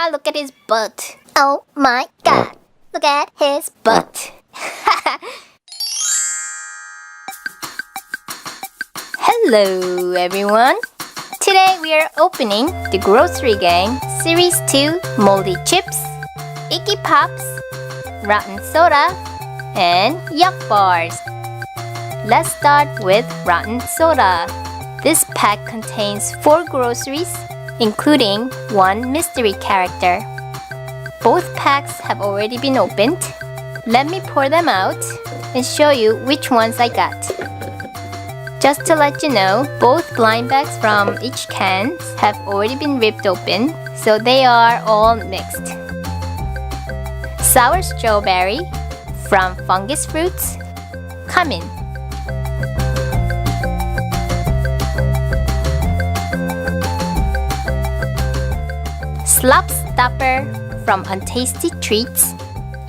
Look at his butt. Oh my god. Look at his butt. Hello everyone. Today we are opening the Grossery Gang Series 2 Moldy Chips, Icky Pops, Rotten Soda, and Yuck Bars. Let's start with Rotten Soda. This pack contains 4 groceries, including 1 mystery character. Both packs have already been opened. Let me pour them out and show you which ones I got. Just to let you know, both blind bags from each can have already been ripped open, so they are all mixed. Sour strawberry from Fungus Fruits, come in. Slop Stopper from Untasty Treats,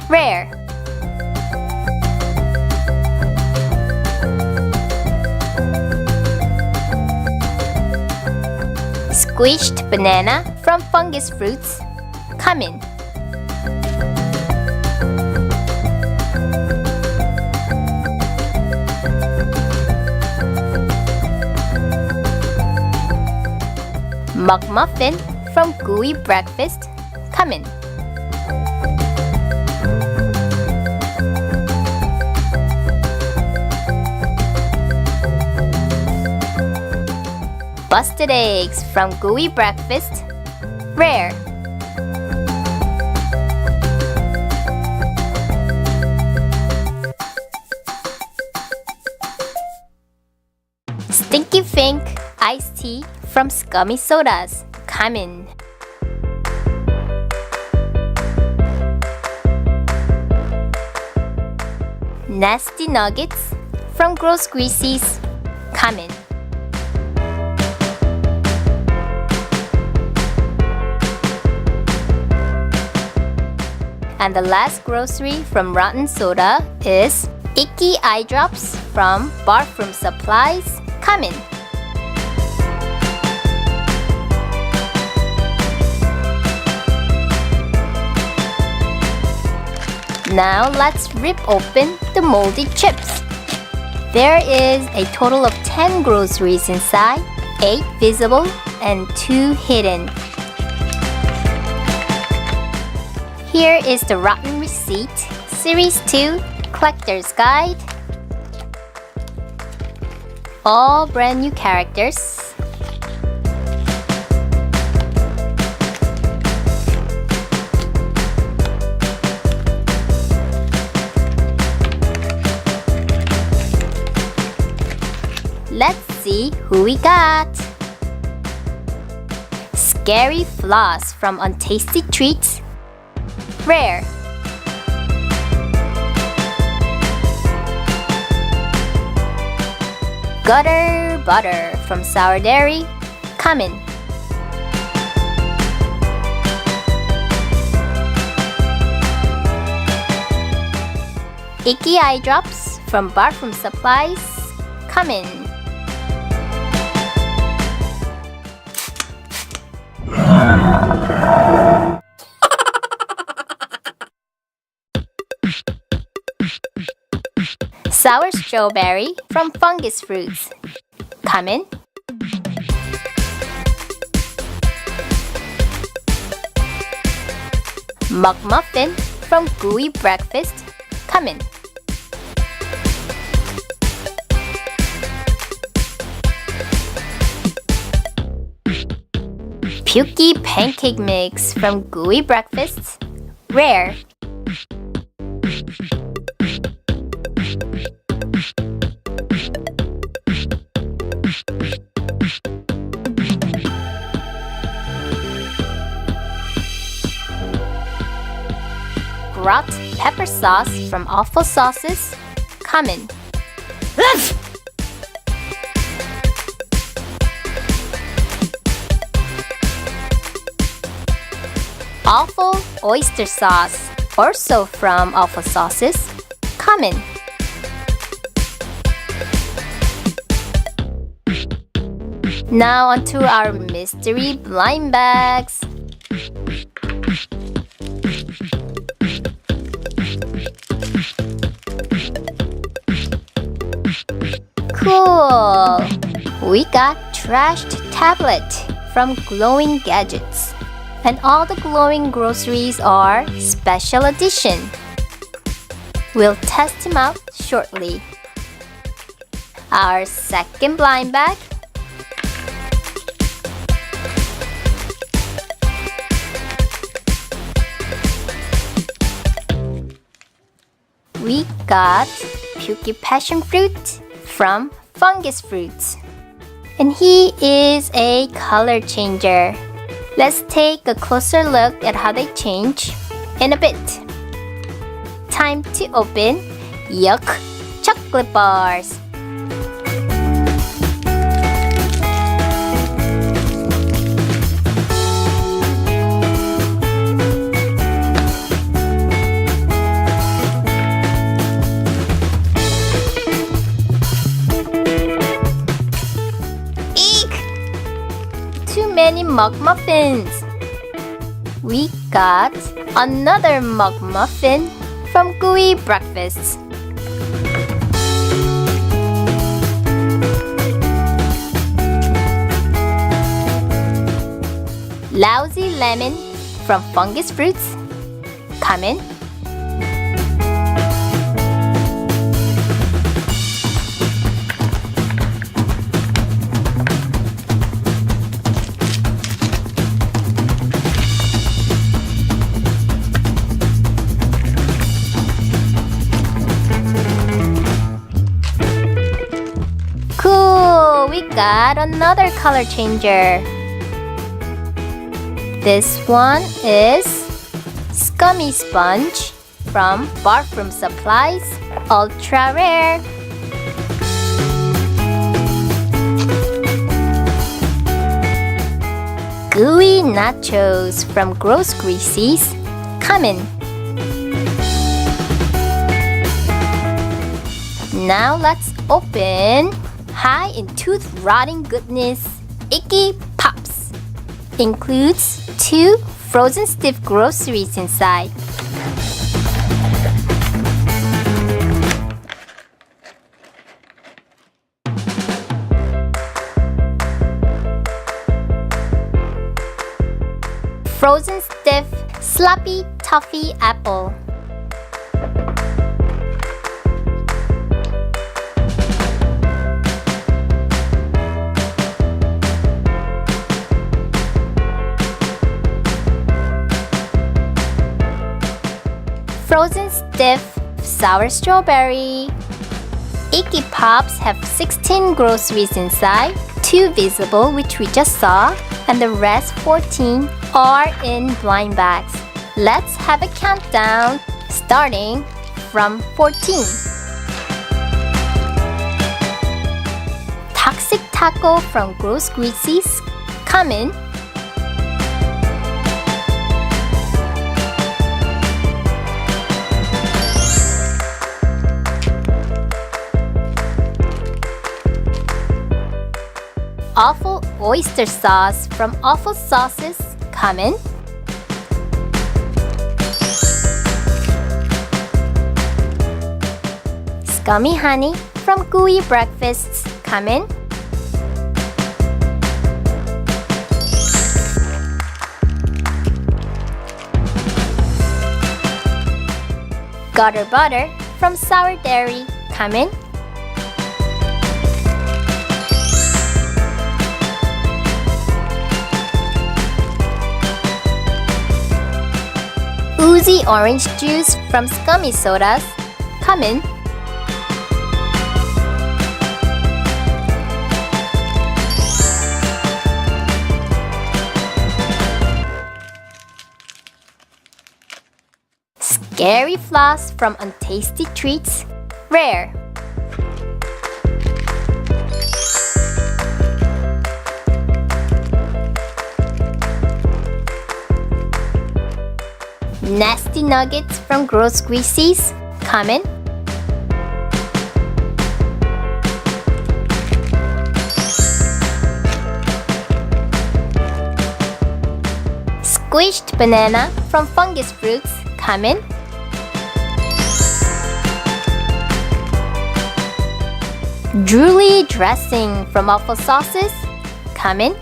rare. Squished Banana from Fungus Fruits, come in. McMuffin from Gooey Breakfast, come in. Busted Eggs from Gooey Breakfast, rare. Stinky Fink Iced Tea from Scummy Sodas, come in. Nasty Nuggets from Gross Greasy's, come in. And the last grocery from Rotten Soda is Icky Eye Drops from Bathroom Supplies, come in. Now let's rip open the moldy chips. There is a total of 10 groceries inside, 8 visible and 2 hidden. Here is the Rotten Receipt Series 2 Collector's Guide. All brand new characters. Let's see who we got. Scary Floss from Untasty Treats, rare. Gutter Butter from Sour Dairy, come in. Icky Eye Drops from Bathroom Supplies, come in. Sour Strawberry from Fungus Fruits, come in. McMuffin from Gooey Breakfast, come in. Pukey Pancake Mix from Gooey Breakfast, rare. Grot Pepper Sauce from Awful Sauces, come in. Awful Oyster Sauce, also from Awful Sauces, come in. Now onto our mystery blind bags. Cool! We got trashed tablet from Glowing Gadgets. And all the glowing groceries are special edition. We'll test him out shortly. Our second blind bag. We got Pukey Passion Fruit from Fungus Fruits. And he is a color changer. Let's take a closer look at how they change in a bit. Time to open Yuck chocolate bars. Too many mug muffins. We got another mug muffin from Gooey Breakfast. Lousy lemon from Fungus Fruits. Come in. We got another color changer. This one is Scummy Sponge from Bathroom Supplies, ultra rare. Gooey Nachos from Grossery. Come in. Now let's open high in tooth rotting goodness, Icky Pops. Includes 2 frozen stiff groceries inside. Frozen stiff sloppy toffee apple. Frozen stiff sour strawberry. Icky Pops have 16 groceries inside, 2 visible which we just saw, and the rest 14 are in blind bags. Let's have a countdown starting from 14. Toxic Taco from Grossery. Come in. Awful oyster sauce from Awful Sauces. Come in. Scummy honey from Gooey Breakfasts. Come in. Gutter butter from Sour Dairy. Come in. Oozy orange juice from Scummy Sodas. Come in. Scary Floss from Untasty Treats. Rare. Nasty Nuggets from Grossery. Come in. Squished banana from Fungus Fruits, come in. Drooly dressing from Awful Sauces, come in.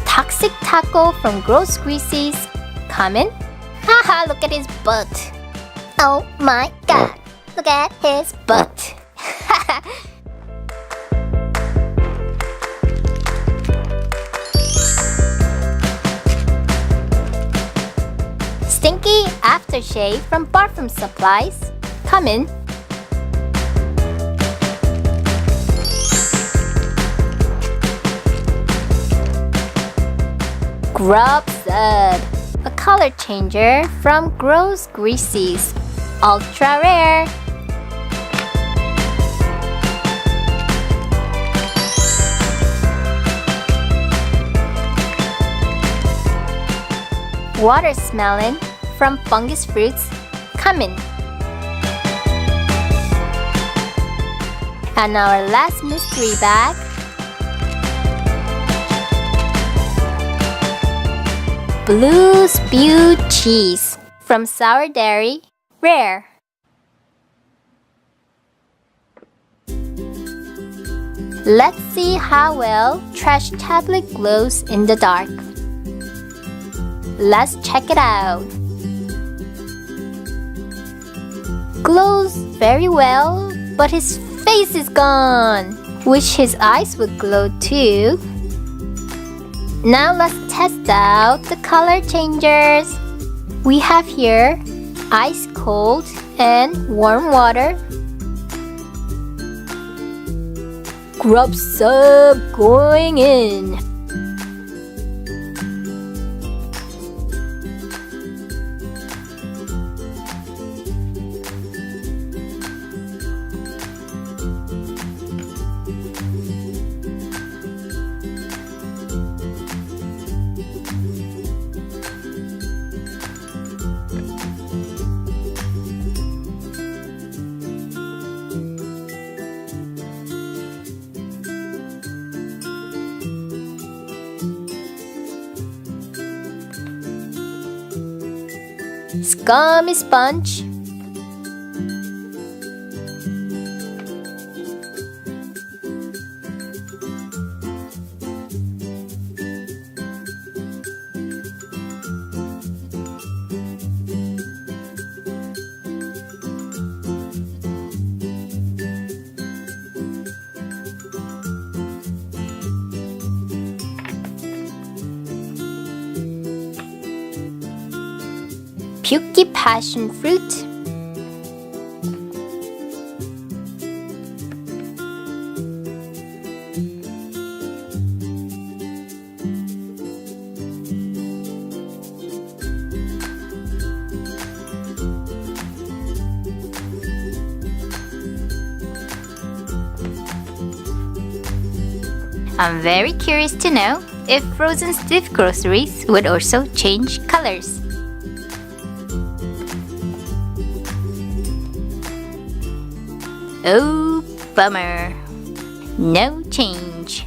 Toxic taco from Grossery, come in. Haha, look at his butt. Oh my god, look at his butt. Stinky aftershave from Parfum Supplies, come in. Grub Sub, a color changer from Grossery, ultra rare. Watersmelon from Fungus Fruits, come in. And our last mystery bag, Blue Spew Cheese from Sour Dairy, rare. Let's see how well Trash Tablet glows in the dark. Let's check it out. Glows very well, but his face is gone. Wish his eyes would glow too. Now let's test out the color changers. We have here ice cold and warm water. Grub Sub going in. Scummy Sponge. Yucky Passion Fruit. I'm very curious to know if frozen stiff groceries would also change colors. Oh, bummer. No change.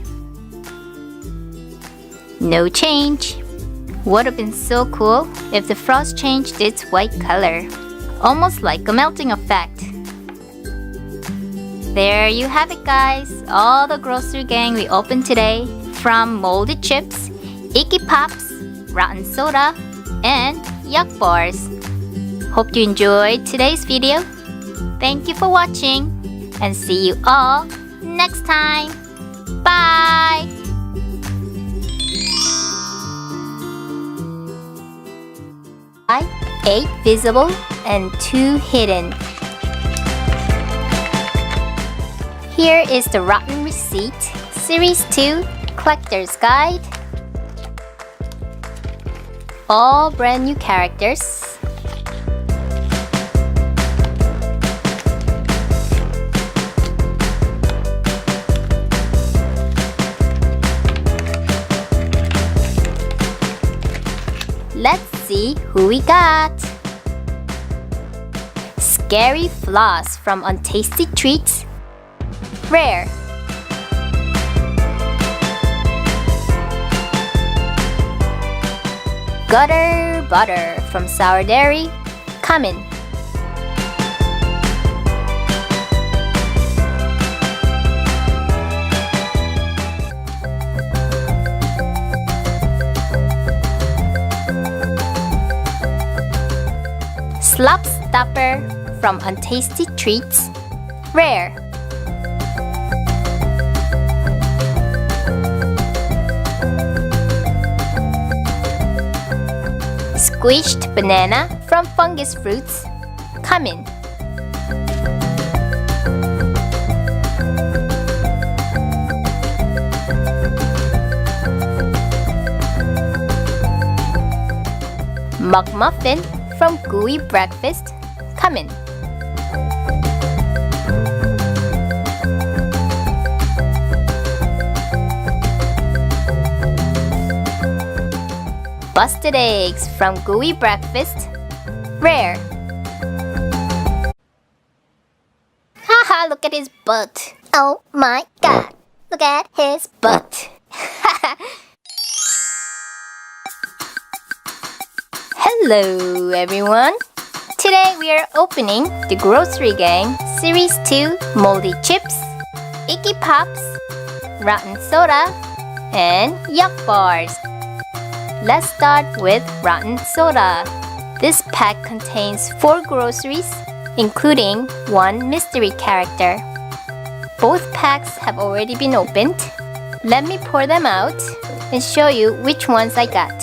No change. Would have been so cool if the frost changed its white color. Almost like a melting effect. There you have it, guys. All the grocery gang we opened today, from Moldy Chips, Icky Pops, Rotten Soda, and Yuck Bars. Hope you enjoyed today's video. Thank you for watching, and see you all next time. Bye! 8 visible and 2 hidden. Here is the Rotten Receipt Series 2 Collector's Guide. All brand new characters. Let's see who we got. Scary Floss from Untasty Treats. Rare. Gutter butter from Sour Dairy. Common. Slop Stopper from Untasty Treats. Rare. Squished Banana from Fungus Fruits. Common. McMuffin from Gooey Breakfast. Common. Busted Eggs from Gooey Breakfast. Rare. Haha, look at his butt. Oh my god, look at his butt. Hello everyone. Today we are opening the Grossery Gang Series 2 Moldy Chips, Icky Pops, Rotten Soda, and Yuck Bars. Let's start with Rotten Soda. This pack contains 4 groceries, including 1 mystery character. Both packs have already been opened. Let me pour them out and show you which ones I got.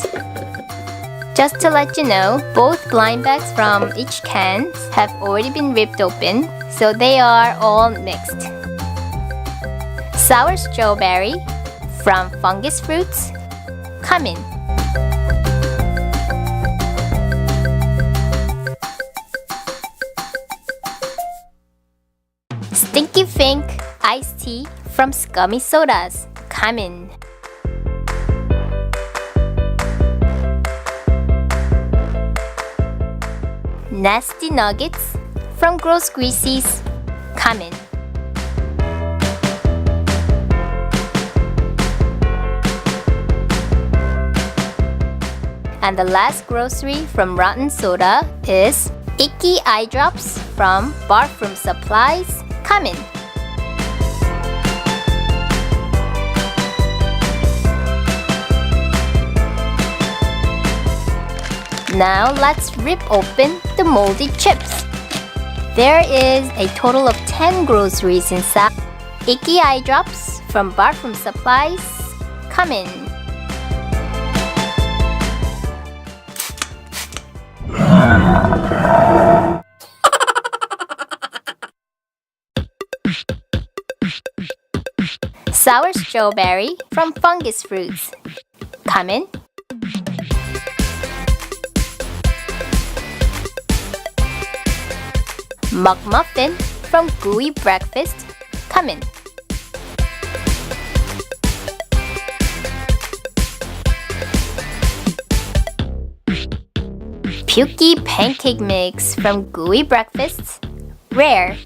Just to let you know, both blind bags from each can have already been ripped open, so they are all mixed. Sour Strawberry from Fungus Fruits. Common. Stinky Fink Iced Tea from Scummy Sodas. Common. Nasty Nuggets from Gross Greasy's. Common. And the last grocery from Rotten Soda is Icky Eye Drops from Bathroom Supplies. Common. Now let's rip open the moldy chips. There is a total of 10 groceries inside. Icky Eye Drops from Bathroom Supplies. Common. Sour Strawberry from Fungus Fruits. Common. McMuffin from Gooey Breakfast. Common. Pukey Pancake Mix from Gooey Breakfast. Rare.